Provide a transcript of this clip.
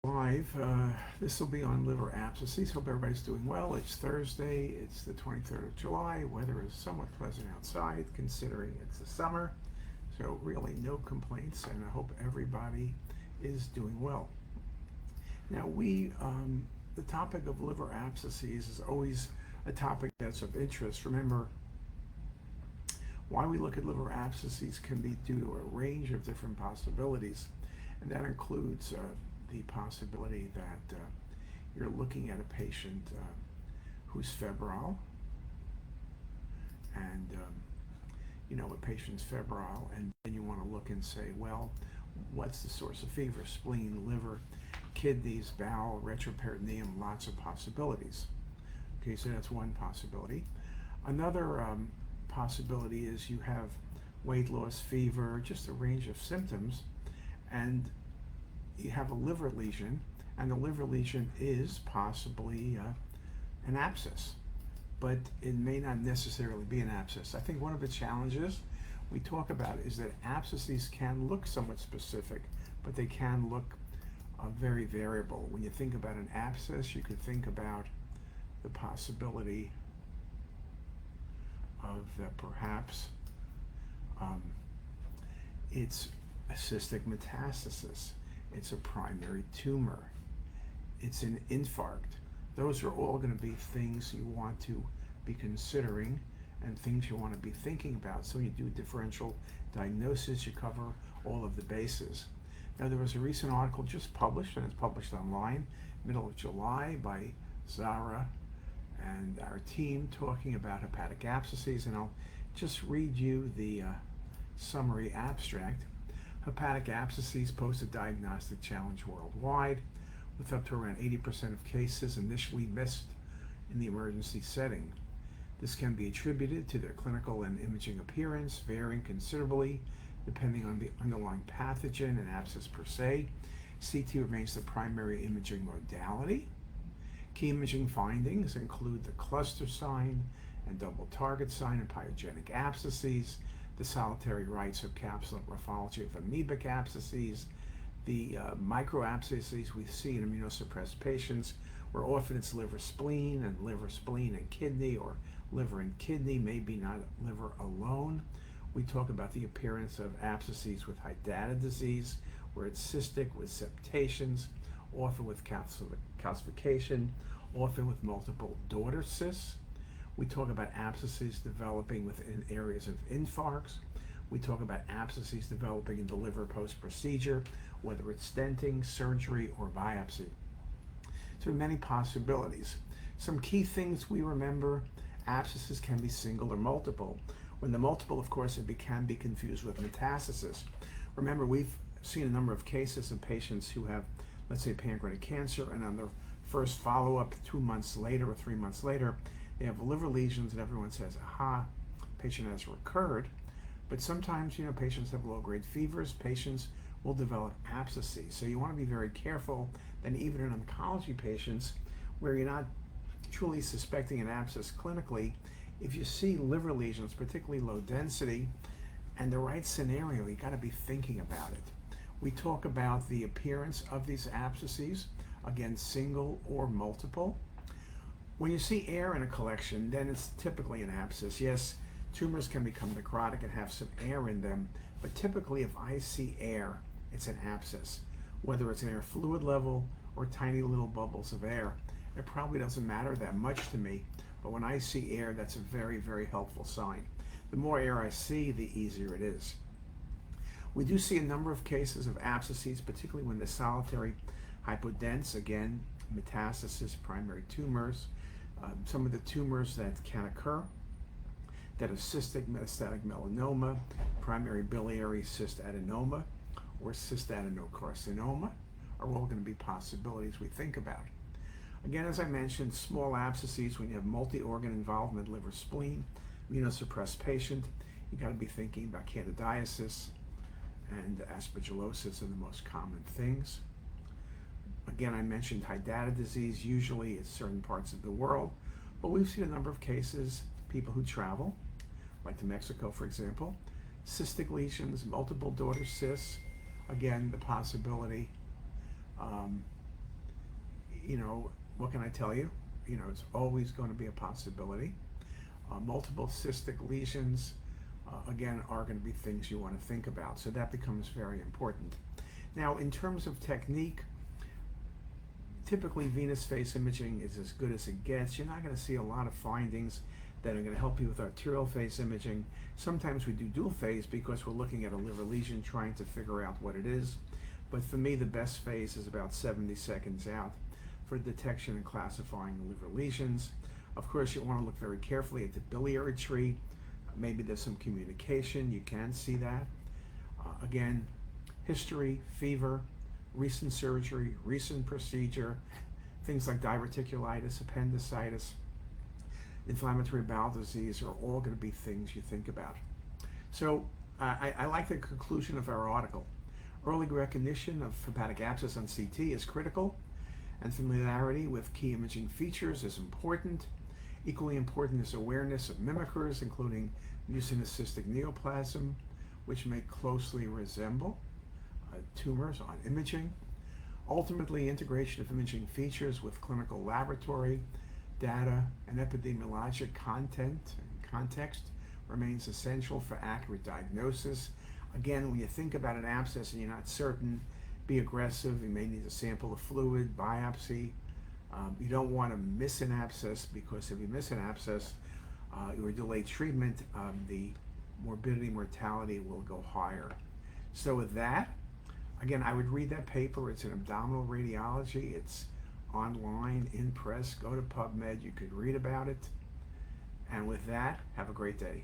Live. This will be on liver abscesses. Hope everybody's doing well. It's Thursday. It's the 23rd of July. Weather is somewhat pleasant outside considering it's the summer. So really no complaints, and I hope everybody is doing well. Now the topic of liver abscesses is always a topic that's of interest. Remember, why we look at liver abscesses can be due to a range of different possibilities, and that includes the possibility that you're looking at a patient who's febrile, and a patient's febrile, and then you want to look and say, well, what's the source of fever? Spleen, liver, kidneys, bowel, retroperitoneum, lots of possibilities. Okay, so that's one possibility. Another possibility is you have weight loss, fever, just a range of symptoms, and you have a liver lesion, and the liver lesion is possibly an abscess, but it may not necessarily be an abscess. I think one of the challenges we talk about is that abscesses can look somewhat specific, but they can look very variable. When you think about an abscess, you could think about the possibility of perhaps it's a cystic metastasis. It's a primary tumor. It's an infarct. Those are all going to be things you want to be considering and things you want to be thinking about. So when you do differential diagnosis, you cover all of the bases. Now, there was a recent article just published, and it's published online, middle of July, by Zara and our team talking about hepatic abscesses, and I'll just read you the summary abstract. Hepatic abscesses pose a diagnostic challenge worldwide, with up to around 80% of cases initially missed in the emergency setting. This can be attributed to their clinical and imaging appearance, varying considerably depending on the underlying pathogen and abscess per se. CT remains the primary imaging modality. Key imaging findings include the cluster sign and double target sign of pyogenic abscesses, the solitary rhizocapsular morphology of amoebic abscesses, the microabscesses we see in immunosuppressed patients, where often it's liver, spleen, and kidney, or liver and kidney, maybe not liver alone. We talk about the appearance of abscesses with hydatid disease, where it's cystic with septations, often with calcification, often with multiple daughter cysts. We talk about abscesses developing within areas of infarcts. We talk about abscesses developing in the liver post-procedure, whether it's stenting, surgery, or biopsy. So many possibilities. Some key things we remember: abscesses can be single or multiple. When the multiple, of course, it can be confused with metastasis. Remember, we've seen a number of cases of patients who have, let's say, pancreatic cancer, and on their first follow-up 2 months later or 3 months later, they have liver lesions, and everyone says, aha, patient has recurred. But sometimes, patients have low-grade fevers. Patients will develop abscesses. So you want to be very careful that even in oncology patients, where you're not truly suspecting an abscess clinically, if you see liver lesions, particularly low density, and the right scenario, you got to be thinking about it. We talk about the appearance of these abscesses, again, single or multiple. When you see air in a collection, then it's typically an abscess. Yes, tumors can become necrotic and have some air in them, but typically if I see air, it's an abscess. Whether it's an air fluid level or tiny little bubbles of air, it probably doesn't matter that much to me, but when I see air, that's a very, very helpful sign. The more air I see, the easier it is. We do see a number of cases of abscesses, particularly when the solitary hypodense, again, metastasis, primary tumors, some of the tumors that can occur, that are cystic metastatic melanoma, primary biliary cystadenoma, or cystadenocarcinoma, are all going to be possibilities we think about. Again, as I mentioned, small abscesses, when you have multi-organ involvement, liver, spleen, immunosuppressed patient, you got to be thinking about candidiasis, and aspergillosis are the most common things. Again, I mentioned hydatid disease. Usually it's certain parts of the world, but we've seen a number of cases, people who travel, like to Mexico, for example, cystic lesions, multiple daughter cysts, again, the possibility what can I tell you? It's always going to be a possibility. Multiple cystic lesions, again, are going to be things you want to think about. So that becomes very important. Now, in terms of technique, typically venous face imaging is as good as it gets. You're not going to see a lot of findings that are going to help you with arterial face imaging. Sometimes we do dual phase because we're looking at a liver lesion trying to figure out what it is. But for me, the best phase is about 70 seconds out for detection and classifying liver lesions. Of course, you want to look very carefully at the biliary tree. Maybe there's some communication. You can see that. Again, history, fever, recent surgery, recent procedure, things like diverticulitis, appendicitis, inflammatory bowel disease are all going to be things you think about. So I like the conclusion of our article. Early recognition of hepatic abscess on CT is critical, and familiarity with key imaging features is important. Equally important is awareness of mimickers, including mucinous cystic neoplasm, which may closely resemble tumors on imaging. Ultimately, integration of imaging features with clinical laboratory data and epidemiologic context remains essential for accurate diagnosis. Again, when you think about an abscess and you're not certain, be aggressive. You may need to sample the fluid, biopsy. You don't want to miss an abscess, because if you miss an abscess or delay treatment, the morbidity, mortality will go higher. So with that, again, I would read that paper. It's in abdominal radiology. It's online, in press. Go to PubMed. You could read about it. And with that, have a great day.